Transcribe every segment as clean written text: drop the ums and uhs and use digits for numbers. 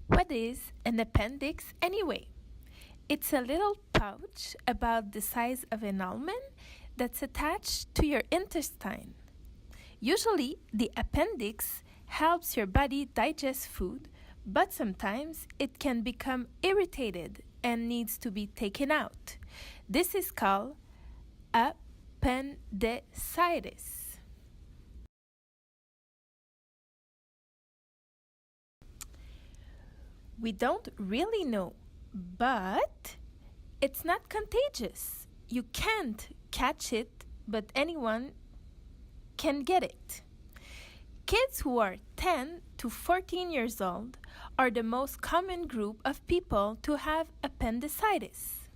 What is an appendix anyway? It's a little pouch about the size of an almond that's attached to your intestine. Usually, the appendix helps your body digest food, but sometimes it can become irritated and needs to be taken out. This is called appendicitis. We don't really know, but it's not contagious. You can't catch it, but anyone can get it. Kids who are 10 to 14 years old are the most common group of people to have appendicitis.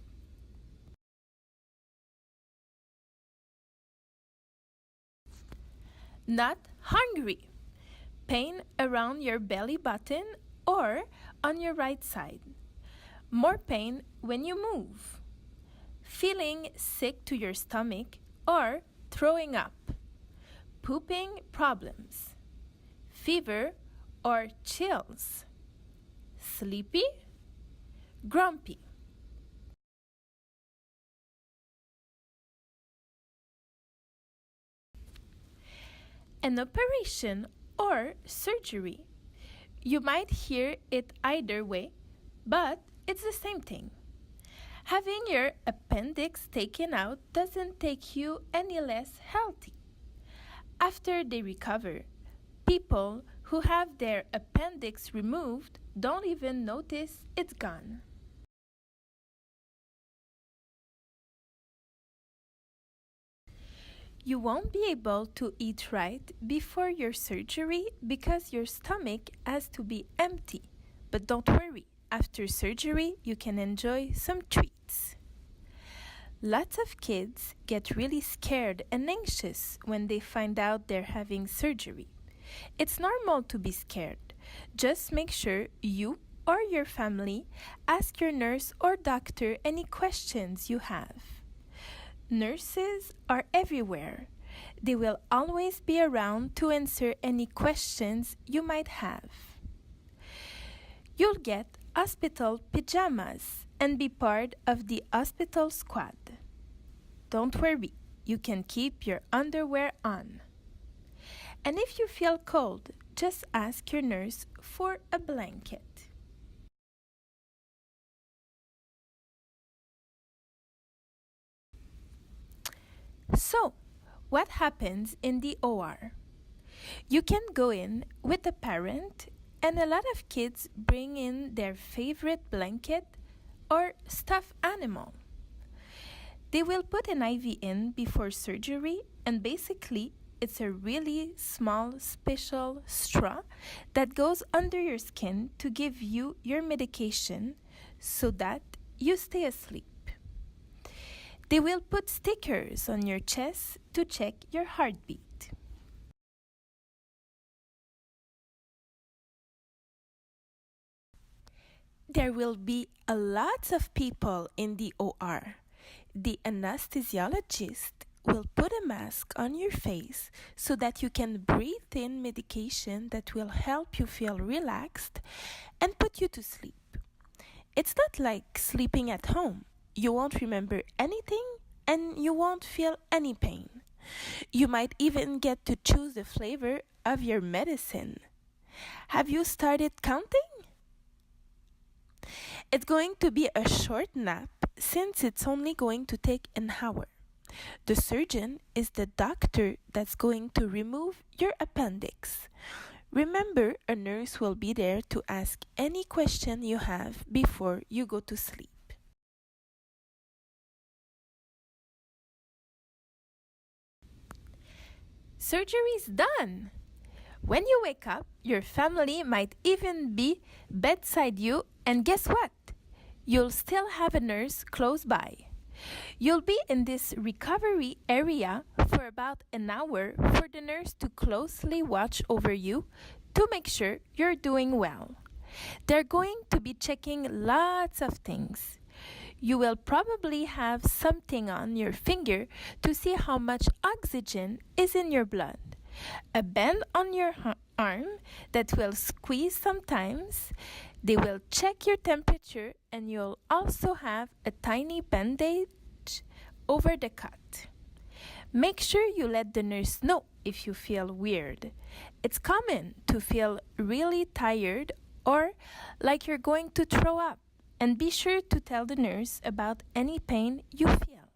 Not hungry. Pain around your belly button or on your right side. More pain when you move. Feeling sick to your stomach or throwing up. Pooping problems. Fever or chills. Sleepy. Grumpy. An operation or surgery. You might hear it either way, but it's the same thing. Having your appendix taken out doesn't make you any less healthy. After they recover, people who have their appendix removed don't even notice it's gone. You won't be able to eat right before your surgery because your stomach has to be empty. But don't worry, after surgery you can enjoy some treats. Lots of kids get really scared and anxious when they find out they're having surgery. It's normal to be scared. Just make sure you or your family ask your nurse or doctor any questions you have. Nurses are everywhere. They will always be around to answer any questions you might have. You'll get hospital pajamas and be part of the hospital squad. Don't worry, you can keep your underwear on. And if you feel cold, just ask your nurse for a blanket. So, what happens in the OR? You can go in with a parent, and a lot of kids bring in their favorite blanket or stuffed animal. They will put an IV in before surgery, and basically, it's a really small special straw that goes under your skin to give you your medication so that you stay asleep. They will put stickers on your chest to check your heartbeat. There will be a lot of people in the OR. The anesthesiologist will put a mask on your face so that you can breathe in medication that will help you feel relaxed and put you to sleep. It's not like sleeping at home. You won't remember anything and you won't feel any pain. You might even get to choose the flavor of your medicine. Have you started counting? It's going to be a short nap since it's only going to take an hour. The surgeon is the doctor that's going to remove your appendix. Remember, a nurse will be there to ask any question you have before you go to sleep. Surgery's done! When you wake up, your family might even be beside you, and guess what? You'll still have a nurse close by. You'll be in this recovery area for about an hour for the nurse to closely watch over you to make sure you're doing well. They're going to be checking lots of things. You will probably have something on your finger to see how much oxygen is in your blood. A band on your arm that will squeeze sometimes. They will check your temperature and you'll also have a tiny bandage over the cut. Make sure you let the nurse know if you feel weird. It's common to feel really tired or like you're going to throw up, and be sure to tell the nurse about any pain you feel.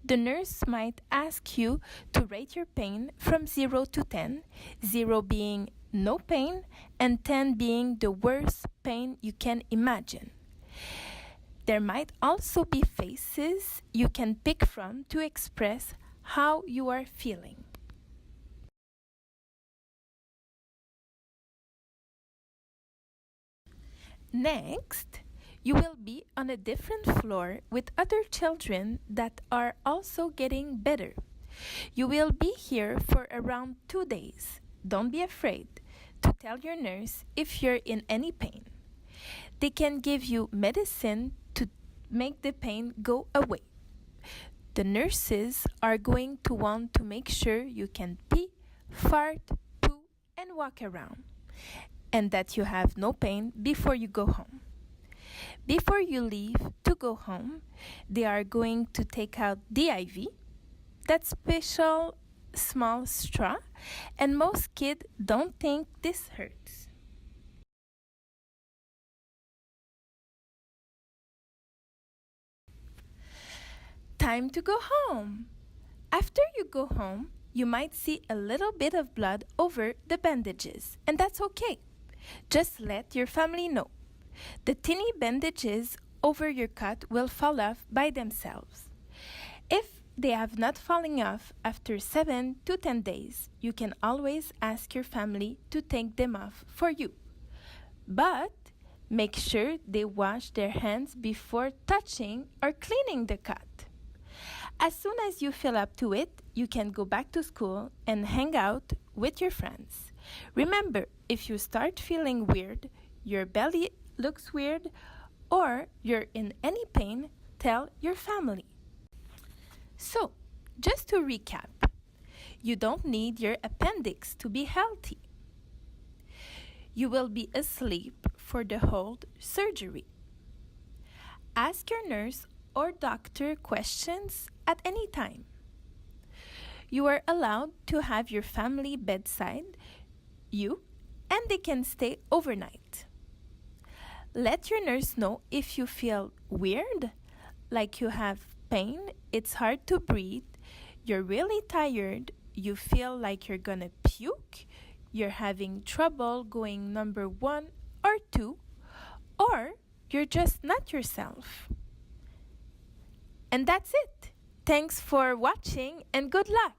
The nurse might ask you to rate your pain from 0 to 10, 0 being no pain and 10 being the worst pain you can imagine. There might also be faces you can pick from to express how you are feeling. Next, you will be on a different floor with other children that are also getting better. You will be here for around 2 days. Don't be afraid to tell your nurse if you're in any pain. They can give you medicine to make the pain go away. The nurses are going to want to make sure you can pee, fart, poo, and walk around, and that you have no pain before you go home. Before you leave to go home, they are going to take out the IV, that special small straw, and most kids don't think this hurts. Time to go home. After you go home, you might see a little bit of blood over the bandages, and that's okay. Just let your family know. The tiny bandages over your cut will fall off by themselves. If they have not fallen off after 7 to 10 days, you can always ask your family to take them off for you. But make sure they wash their hands before touching or cleaning the cut. As soon as you feel up to it, you can go back to school and hang out with your friends. Remember, if you start feeling weird, your belly looks weird, or you're in any pain, tell your family. So, just to recap, you don't need your appendix to be healthy. You will be asleep for the whole surgery. Ask your nurse or doctor questions at any time. You are allowed to have your family bedside you, and they can stay overnight. Let your nurse know if you feel weird, like you have pain, it's hard to breathe, you're really tired, you feel like you're gonna puke, you're having trouble going number 1 or 2, or you're just not yourself. And that's it. Thanks for watching and good luck!